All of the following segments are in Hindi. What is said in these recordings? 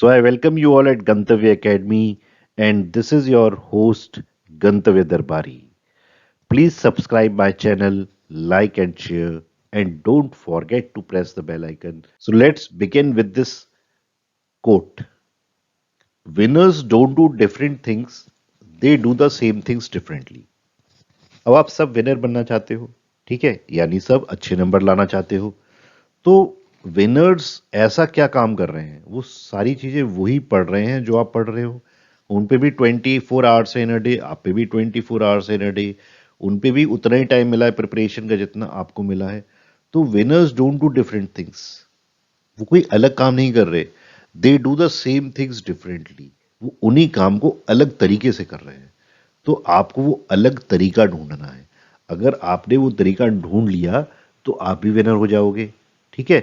So I welcome you all at Gantavya Academy, and this is your host Gantavya Darbari. Please subscribe my channel, like and share, and don't forget to press the bell icon. So let's begin with this quote. Winners don't do different things, they do the same things differently. अब आप सब विनर बनना चाहते हो, ठीक है, यानी सब अच्छे नंबर लाना चाहते हो, तो विनर्स ऐसा क्या काम कर रहे हैं? वो सारी चीजें वही पढ़ रहे हैं जो आप पढ़ रहे हो। उन पे भी 24 आवर्स इन अ डे, आप पे भी 24 आवर्स इन अ डे। उन पे भी उतना ही टाइम मिला है प्रिपरेशन का जितना आपको मिला है। तो winners don't do different things. वो कोई अलग काम नहीं कर रहे। They do the same things differently. वो उन्हीं काम को अलग तरीके से कर रहे हैं। तो आपको वो अलग तरीका ढूंढना है। अगर आपने वो तरीका ढूंढ लिया तो आप भी विनर हो जाओगे। ठीक है,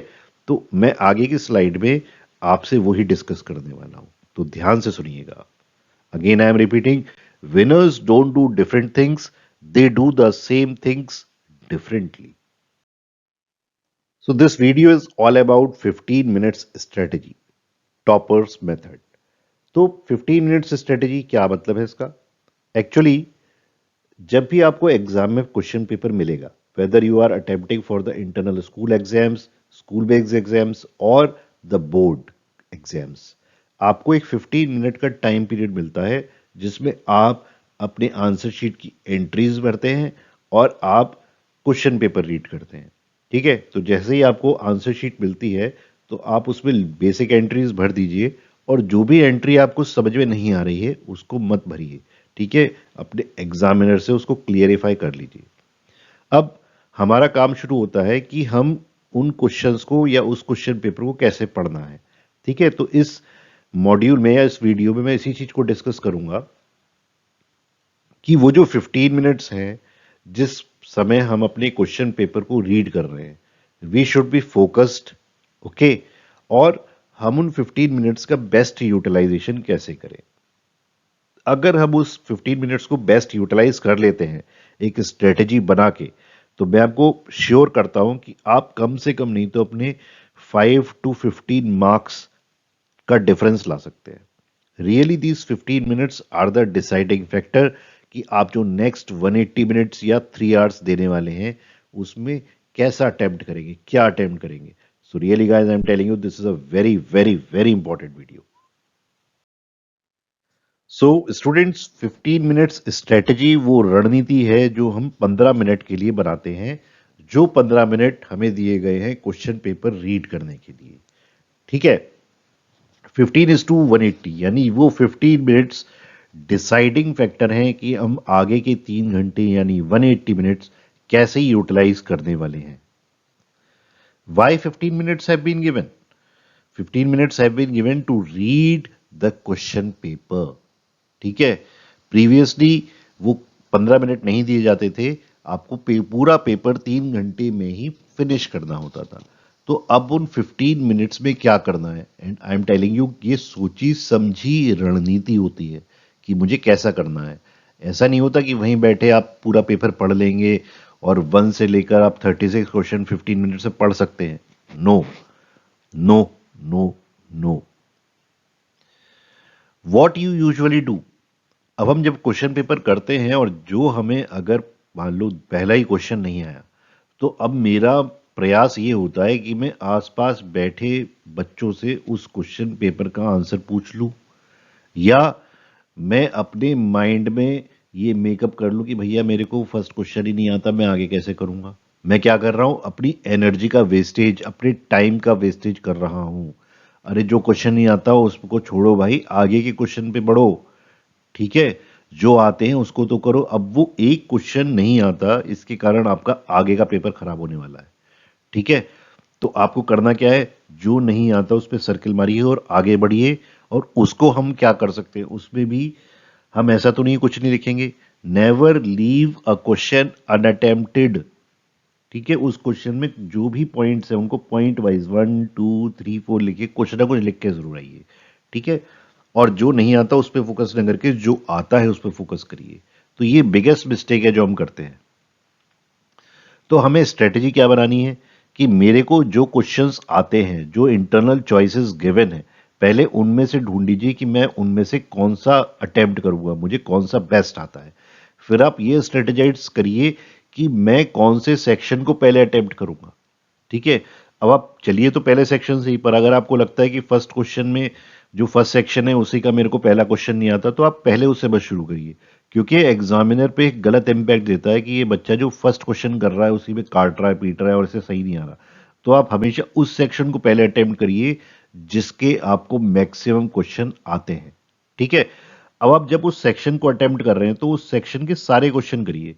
तो मैं आगे की स्लाइड में आपसे वही डिस्कस करने वाला हूं, तो ध्यान से सुनिएगा। Again I am repeating, winners don't do different things, they do the same things differently. So this video is all about 15 minutes strategy, toppers method. तो 15 मिनट्स स्ट्रेटेजी क्या मतलब है इसका? एक्चुअली जब भी आपको एग्जाम में क्वेश्चन पेपर मिलेगा, whether you are attempting for the internal school exams, school based exams और द बोर्ड एग्जाम्स, आपको एक 15 मिनट का टाइम पीरियड मिलता है जिसमें आप अपने आंसर शीट की एंट्रीज भरते हैं और आप क्वेश्चन पेपर रीड करते हैं। ठीक है, तो जैसे ही आपको आंसर शीट मिलती है तो आप उसमें बेसिक एंट्रीज भर दीजिए और जो भी एंट्री आपको समझ में नहीं आ रही है उसको मत भरिए। ठीक है, अपने एग्जामिनर से उसको क्लियरिफाई कर लीजिए। अब हमारा काम शुरू होता है कि हम उन क्वेश्चंस को या उस क्वेश्चन पेपर को कैसे पढ़ना है। ठीक है, तो इस मॉड्यूल में या इस वीडियो में मैं इसी चीज को डिस्कस करूंगा कि वो जो 15 मिनट्स हैं जिस समय हम अपने क्वेश्चन पेपर को रीड कर रहे हैं, we should be focused. Okay, और हम उन 15 मिनट्स का बेस्ट यूटिलाइजेशन कैसे करें। अगर हम उस 15 मिनट्स को बेस्ट यूटिलाइज कर लेते हैं एक स्ट्रेटेजी बना के, तो मैं आपको श्योर करता हूं कि आप कम से कम नहीं तो अपने 5 to 15 मार्क्स का डिफरेंस ला सकते हैं। Really these 15 minutes are the deciding factor कि आप जो नेक्स्ट 180 मिनट्स या 3 आवर्स देने वाले हैं उसमें कैसा अटेम्प्ट करेंगे, क्या अटेम्प्ट करेंगे। So really guys, I am telling you, this is a very very very important video. So students, 15 minutes strategy वो रणनीति है जो हम 15 मिनट के लिए बनाते हैं, जो 15 मिनट हमें दिए गए हैं क्वेश्चन पेपर रीड करने के लिए। ठीक है, 15:180 यानी वो 15 मिनट्स डिसाइडिंग फैक्टर हैं कि हम आगे के 3 घंटे यानी 180 मिनट्स कैसे यूटिलाइज करने वाले हैं। Why 15 minutes have been given? 15 minutes have been given to read the question paper। ठीक है, प्रीवियसली वो 15 मिनट नहीं दिए जाते थे, आपको पूरा पेपर 3 घंटे में ही फिनिश करना होता था। तो अब उन 15 मिनट्स में क्या करना है, and I am telling you, ये सोची समझी रणनीति होती है कि मुझे कैसा करना है। ऐसा नहीं होता कि वहीं बैठे आप पूरा पेपर पढ़ लेंगे और 1 से लेकर आप 36 क्वेश्चन 15 मिनट से पढ़ सकते हैं। No no no no. What you usually do, अब हम जब क्वेश्चन पेपर करते हैं और जो हमें अगर मान लो पहला ही क्वेश्चन नहीं आया, तो अब मेरा प्रयास ये होता है कि मैं आसपास बैठे बच्चों से उस क्वेश्चन पेपर का आंसर पूछ लूं, या मैं अपने माइंड में ये मेकअप कर लूं कि भैया मेरे को फर्स्ट क्वेश्चन ही नहीं आता, मैं आगे कैसे करूंगा। मैं क्या कर रहा हूं, अपनी एनर्जी का वेस्टेज, अपने टाइम का वेस्टेज कर रहा हूं। अरे जो क्वेश्चन नहीं आता उसको छोड़ो भाई, आगे के क्वेश्चन पे बढ़ो। ठीक है, जो आते हैं उसको तो करो। अब वो एक क्वेश्चन नहीं आता, इसके कारण आपका आगे का पेपर खराब होने वाला है। ठीक है, तो आपको करना क्या है, जो नहीं आता उस पर सर्किल मारिए और आगे बढ़िए। और उसको हम क्या कर सकते हैं, उसमें भी हम ऐसा तो नहीं कुछ नहीं लिखेंगे, never leave a question unattempted. ठीक है, उस क्वेश्चन में जो भी पॉइंट्स है उनको पॉइंट वाइज 1 2 3 4 लिखिए, कुछ ना कुछ लिख के जरूर आइए। ठीक है, और जो नहीं आता उस पर फोकस न करके जो आता है उस पर फोकस करिए। तो ये बिगेस्ट मिस्टेक है जो हम करते हैं। तो हमें स्ट्रेटेजी क्या बनानी है कि मेरे को जो क्वेश्चंस आते हैं, जो इंटरनल चॉइसेस गिवन है, पहले उनमें से ढूंढ लीजिए कि मैं उनमें से कौन सा अटेम्प्ट करूंगा, मुझे कौन सा बेस्ट आता है। फिर आप ये स्ट्रेटेजाइज करिए कि मैं कौन से सेक्शन को पहले अटेम्प्ट करूंगा। ठीक है, अब आप चलिए तो पहले सेक्शन से ही, पर अगर आपको लगता है कि फर्स्ट क्वेश्चन में जो फर्स्ट सेक्शन है उसी का मेरे को पहला क्वेश्चन नहीं आता, तो आप पहले उससे बस शुरू करिए, क्योंकि एग्जामिनर पे एक गलत इंपैक्ट देता है कि ये बच्चा जो फर्स्ट क्वेश्चन कर रहा है उसी में काट रहा है, पीट रहा है और इसे सही नहीं आ रहा। तो आप हमेशा उस सेक्शन को पहले अटेम्प्ट करिए जिसके आपको मैक्सिमम क्वेश्चन आते हैं। ठीक है, अब आप जब उस सेक्शन को अटेम्प्ट कर रहे हैं तो उस सेक्शन के सारे क्वेश्चन करिए।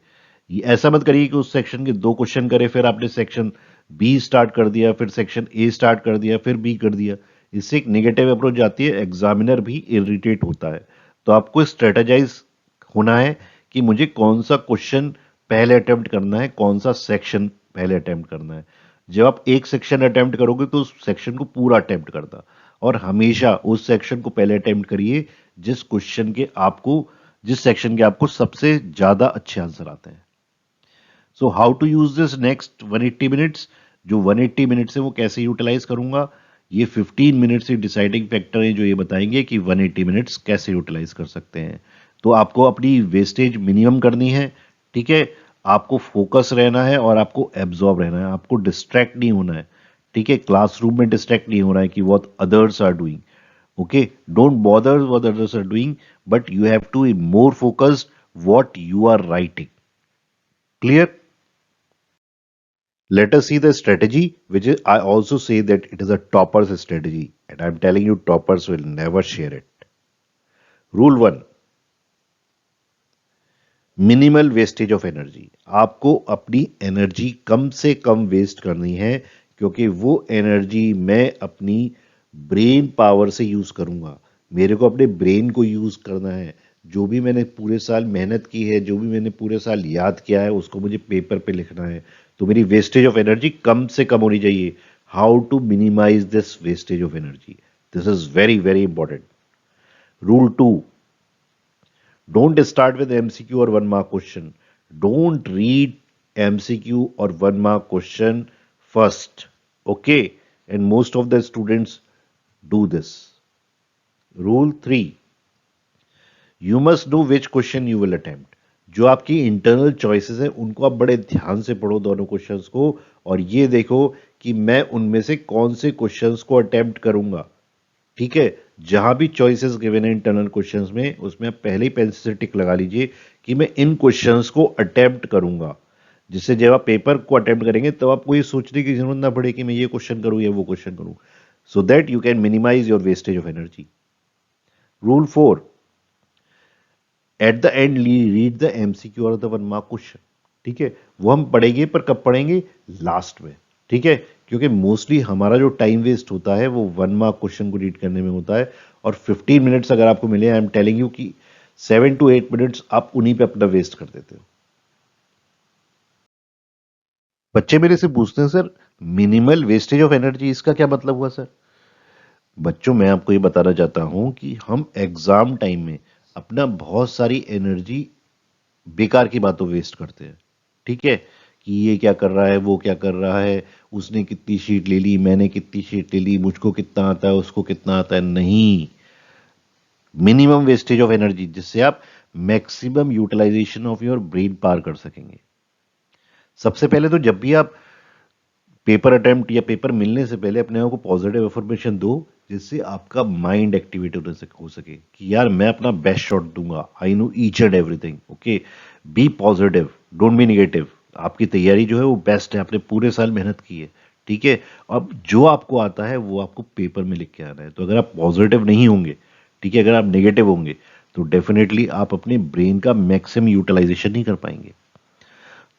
ये ऐसा मत करिए कि उस सेक्शन के दो क्वेश्चन करे फिर आपने सेक्शन बी स्टार्ट कर दिया, फिर सेक्शन ए स्टार्ट कर दिया, फिर बी कर दिया। इससे एक नेगेटिव अप्रोच आती है, एग्जामिनर भी इरिटेट होता है। तो आपको स्ट्रेटेजाइज होना है कि मुझे कौन सा क्वेश्चन पहले अटेम्प्ट करना है, कौन सा सेक्शन पहले अटेम्प्ट करना है। जब आप एक सेक्शन अटेम्प्ट करोगे तो उस सेक्शन को पूरा अटेम्प्ट करना, और हमेशा उस सेक्शन को पहले अटेम्प्ट करिए जिस सेक्शन के आपको सबसे ज्यादा अच्छे आंसर आते हैं। So how to use this next 180 minutes, जो 180 मिनट्स है वो कैसे यूटिलाइज करूंगा, ये 15 मिनट्स ही डिसाइडिंग फैक्टर है जो ये बताएंगे कि 180 मिनट्स कैसे यूटिलाइज कर सकते हैं। तो आपको अपनी वेस्टेज मिनिमम करनी है। ठीक है, आपको फोकस रहना है और आपको एब्जॉर्ब रहना है, आपको डिस्ट्रैक्ट नहीं होना है। ठीक है, क्लासरूम में डिस्ट्रैक्ट नहीं होना है कि what others are doing. Okay, don't bother what others are doing, but you have to be more focused what you are writing. Clear? Let us see the strategy, which is, I also say that it is a topper's strategy, and I'm telling you, toppers will never share it. Rule 1, minimal wastage of energy. आपको अपनी एनर्जी कम से कम वेस्ट करनी है, क्योंकि वो एनर्जी मैं अपनी ब्रेन पावर से यूज करूंगा। मेरे को अपने ब्रेन को यूज करना है। जो भी मैंने पूरे साल मेहनत की है, जो भी मैंने पूरे साल याद किया है, उसको मुझे पेपर पे लिखना है। तो मेरी वेस्टेज ऑफ एनर्जी कम से कम होनी चाहिए। How to minimise this wastage of energy, this is very very important. Rule 2, don't start with MCQ or 1 mark question. Don't read MCQ or 1 mark question first. Okay? And most of the students do this. Rule 3, you must know which question you will attempt. जो आपकी इंटरनल चॉइसेस हैं उनको आप बड़े ध्यान से पढ़ो दोनों क्वेश्चंस को, और ये देखो कि मैं उनमें से कौन से क्वेश्चंस को अटेम्प्ट करूंगा। ठीक है, जहां भी चॉइसेस गिवन है इंटरनल क्वेश्चंस में, उसमें आप पहले ही पेंसिल से टिक लगा लीजिए कि मैं इन क्वेश्चंस को अटेम्प्ट करूंगा, जिससे जब आप पेपर को अटेम्प्ट करेंगे तो आपको ये सोचने की जरूरत ना पड़े कि मैं ये क्वेश्चन करूं या वो क्वेश्चन करूं, so that you can minimise your wastage of energy. Rule 4, at the end read the MCQ और द 1 mark क्वेश्चन। ठीक है, वो हम पढ़ेंगे, पर कब पढ़ेंगे? लास्ट में। ठीक है, क्योंकि मोस्टली हमारा जो टाइम वेस्ट होता है वो 1 mark क्वेश्चन को रीड करने में होता है, और 15 मिनट्स अगर आपको मिले, आई एम टेलिंग यू कि 7 to 8 मिनट्स आप उन्हीं पे अपना वेस्ट कर देते हो। बच्चे मेरे से पूछते हैं, sir minimal wastage of energy इसका क्या मतलब हुआ सर? बच्चों, मैं आपको ये बताना चाहता हूं कि हम एग्जाम टाइम में अपना बहुत सारी एनर्जी बेकार की बातों वेस्ट करते हैं। ठीक है, कि ये क्या कर रहा है, वो क्या कर रहा है, उसने कितनी शीट ले ली, मैंने कितनी शीट ले ली, मुझको कितना आता है, उसको कितना आता है। नहीं, मिनिमम वेस्टेज ऑफ एनर्जी, जिससे आप maximum utilization of your brain पार कर सकेंगे। सबसे पहले तो जब भी आप पेपर अटेम्प्ट या पेपर मिलने से पहले अपने आप को पॉजिटिव अफर्मेशन दो, जिससे आपका माइंड एक्टिवेट हो सके कि यार मैं अपना बेस्ट शॉट दूंगा, I know each and everything. Okay, be positive, don't be negative. आपकी तैयारी जो है वो बेस्ट है, आपने पूरे साल मेहनत की है। ठीक है, अब जो आपको आता है वो आपको पेपर में लिख के आना है। तो अगर आप पॉजिटिव नहीं होंगे, ठीक है, अगर आप नेगेटिव होंगे, तो डेफिनेटली आप अपने ब्रेन का मैक्सिमम यूटिलाइजेशन नहीं कर पाएंगे।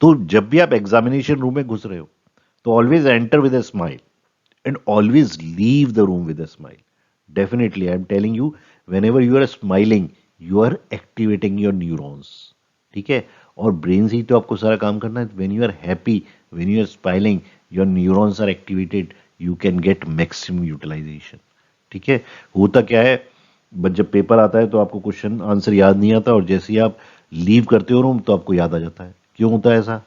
तो जब भी आप एग्जामिनेशन रूम में घुस रहे हो, तो always enter with a smile and always leave the room with a smile. Definitely, I am telling you, whenever you are smiling, you are activating your neurons. ठीक है, और ब्रेन से ही तो आपको सारा काम करना है। When you are happy, when you are smiling, your neurons are activated. You can get maximum utilization. ठीक है, होता क्या है, बट जब पेपर आता है तो आपको क्वेश्चन आंसर याद नहीं आता, और जैसे ही आप लीव करते हो रूम तो आपको याद आ जाता है। क्यों होता है ऐसा,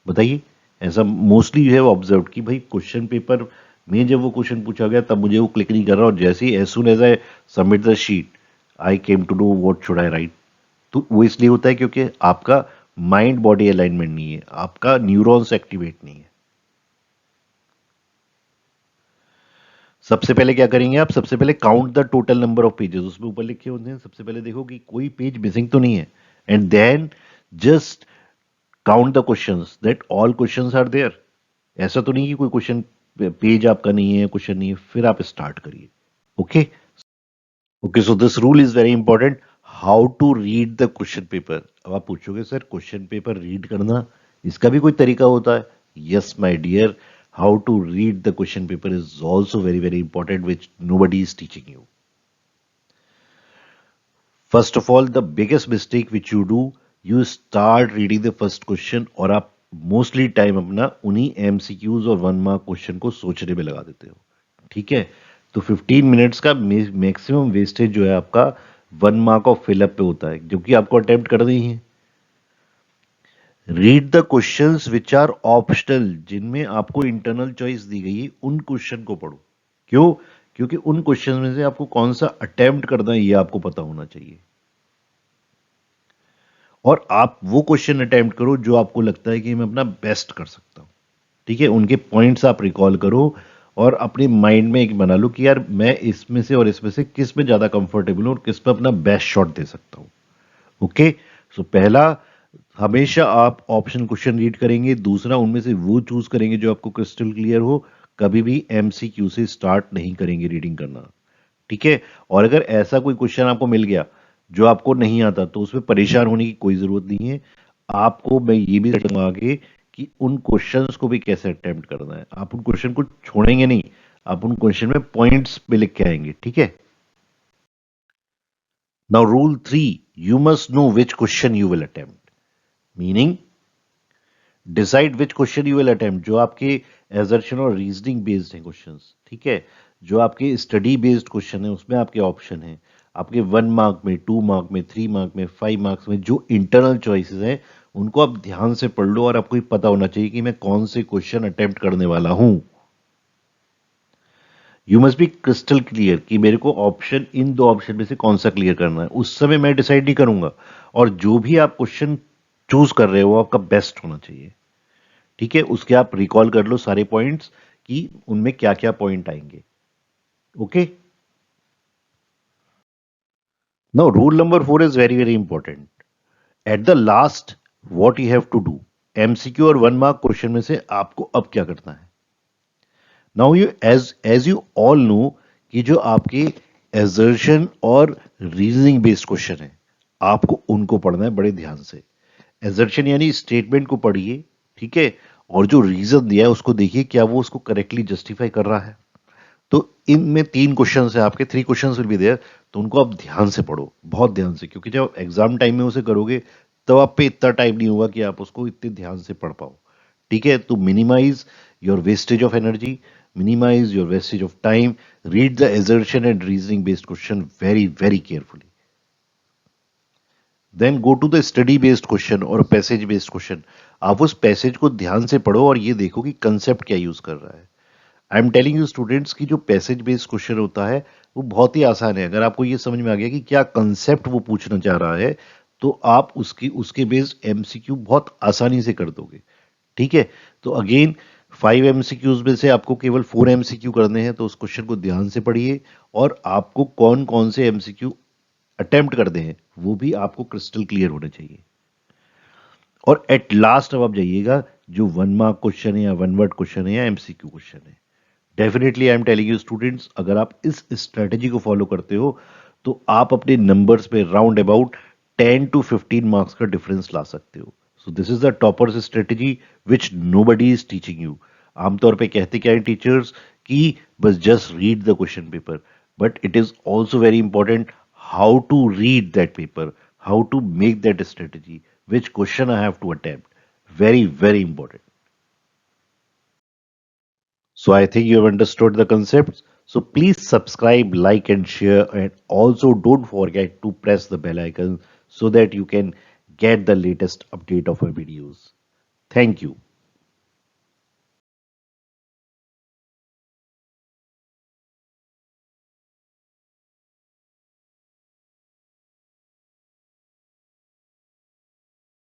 बताइए? ऐसा मोस्टली यू हैव ऑब्जर्व कि भाई क्वेश्चन पेपर मैं जब वो क्वेश्चन पूछा गया तब मुझे वो क्लिक नहीं कर रहा, और जैसे ही as soon as I submit the sheet I came to know what should I write. तो वो इसलिए होता है क्योंकि आपका माइंड बॉडी अलाइनमेंट नहीं है, आपका न्यूरॉन्स एक्टिवेट नहीं है। सबसे पहले क्या करेंगे आप, सबसे पहले count the total number of pages, उसमें ऊपर लिखे होते हैं, सबसे पहले देखो कि कोई पेज मिसिंग तो नहीं है, and then just count the questions that all questions are there. ऐसा तो नहीं कि कोई क्वेश्चन पेज आपका नहीं है, क्वेश्चन नहीं है, फिर आप स्टार्ट करिए। Okay okay, so this rule is very important, how to read the question paper. अब आप पूछोगे सर क्वेश्चन पेपर रीड करना, इसका भी कोई तरीका होता है? Yes my dear, how to read the question paper is also very very important, which nobody is teaching you. First of all, the biggest mistake which you do, you start reading the first question, और आप मोस्टली टाइम अपना उन्हीं एमसीक्यूज और वन मार्क क्वेश्चन को सोचने में लगा देते हो। ठीक है, तो 15 मिनट्स का मैक्सिमम वेस्टेज जो है आपका वन मार्क ऑफ फिलअप पे होता है, जो कि आपको अटेम्प्ट करना ही है। Read the questions which are optional, जिनमें आपको इंटरनल चॉइस दी गई है, उन क्वेश्चन को पढ़ो। क्यों? क्योंकि उन क्वेश्चन में से आपको कौन सा अटेम्प्ट करना है ये आपको पता होना चाहिए, और आप वो क्वेश्चन अटेम्प्ट करो जो आपको लगता है कि मैं अपना बेस्ट कर सकता हूं। ठीक है, उनके पॉइंट्स आप रिकॉल करो और अपने माइंड में एक बना लो कि यार मैं इसमें से और इसमें से किस में ज्यादा कंफर्टेबल हूं और किस में अपना बेस्ट शॉट दे सकता हूं। ओके, सो पहला, हमेशा आप ऑप्शन क्वेश्चन रीड करेंगे। दूसरा, उनमें से वो चूज करेंगे जो आपको क्रिस्टल क्लियर हो। कभी भी एमसीक्यू से स्टार्ट नहीं करेंगे रीडिंग करना। ठीक है, और अगर ऐसा कोई क्वेश्चन आपको मिल गया जो आपको नहीं आता, तो उसमें परेशान होने की कोई जरूरत नहीं है। आपको मैं ये भी बताऊंगा आगे कि उन क्वेश्चंस को भी कैसे अटेम्प्ट करना है। आप उन क्वेश्चन को छोड़ेंगे नहीं, आप उन क्वेश्चन में पॉइंट्स पे लिख के आएंगे। ठीक है, now rule 3, you must know which question you will attempt, meaning decide which question you will attempt. जो आपके एजर्शन और रीजनिंग बेस्ड हैं क्वेश्चंस, ठीक है, जो आपके स्टडी बेस्ड क्वेश्चन है उसमें आपके ऑप्शन हैं, आपके 1 मार्क में, 2 मार्क में, 3 मार्क में, 5 मार्क्स में जो इंटरनल चॉइसेस हैं, उनको आप ध्यान से पढ़ लो, और आपको ये पता होना चाहिए कि मैं कौन से क्वेश्चन अटेम्प्ट करने वाला हूं। You must be crystal clear कि मेरे को ऑप्शन, इन दो ऑप्शन में से कौन सा क्लियर करना है, उस समय मैं डिसाइड नहीं करूंगा। और जो भी आप क्वेश्चन चूज कर रहे हो वो आपका बेस्ट होना चाहिए। ठीक है, उसके आप रिकॉल कर लो सारे पॉइंट्स कि उनमें क्या क्या पॉइंट आएंगे। Okay, now rule number 4 is very very important. At the last, what you have to do, MCQ और 1 मार्क क्वेश्चन में से आपको अब क्या करना है। Now you, as you all know कि जो आपके एजर्शन और रीजनिंग बेस्ड क्वेश्चन है, आपको उनको पढ़ना है बड़े ध्यान से। एजर्शन यानी स्टेटमेंट को पढ़िए, ठीक है, और जो रीजन दिया है उसको देखिए क्या वो उसको करेक्टली जस्टिफाई कर रहा है। तो इनमें 3 क्वेश्चन है आपके, 3 क्वेश्चन विल बी देयर, तो उनको आप ध्यान से पढ़ो, बहुत ध्यान से, क्योंकि जब एग्जाम टाइम में उसे करोगे तब आप पे इतना टाइम नहीं होगा कि आप उसको इतने ध्यान से पढ़ पाओ। ठीक है, तो minimise your wastage of energy, minimize your wastage of time, read the assertion and reasoning based question very very carefully, then go to the study based question और पैसेज बेस्ड क्वेश्चन। आप उस पैसेज को ध्यान से पढ़ो और ये देखो कि कंसेप्ट क्या यूज कर रहा है। I am telling you students की जो पैसेज बेस्ड क्वेश्चन होता है वो बहुत ही आसान है। अगर आपको ये समझ में आ गया कि क्या कंसेप्ट वो पूछना चाह रहा है, तो आप उसके बेस्ड एमसीक्यू बहुत आसानी से कर दोगे। ठीक है, तो अगेन 5 एमसीक्यूज में से आपको केवल 4 एमसीक्यू करने हैं, तो उस क्वेश्चन को ध्यान से पढ़िए, और आपको कौन कौन से एमसीक्यू अटेम्प्ट करने हैं वो भी आपको क्रिस्टल क्लियर होने चाहिए। और एट लास्ट अब आप जाइएगा जो 1 मार्क क्वेश्चन है या 1 वर्ड क्वेश्चन है या एमसीक्यू क्वेश्चन है। Definitely I am telling you students, अगर आप इस स्ट्रेटेजी को फॉलो करते हो तो आप अपने नंबर्स पे राउंड अबाउट 10 to 15 मार्क्स का डिफरेंस ला सकते हो। So this is the toppers strategy which nobody is teaching you. आमतौर पे कहते क्या है टीचर्स कि बस just read the question paper, but it is also very important how to read that paper, how to make that strategy, which question I have to attempt. Very, very important. So I think you have understood the concepts. So please subscribe, like, and share. And also don't forget to press the bell icon so that you can get the latest update of our videos. Thank you.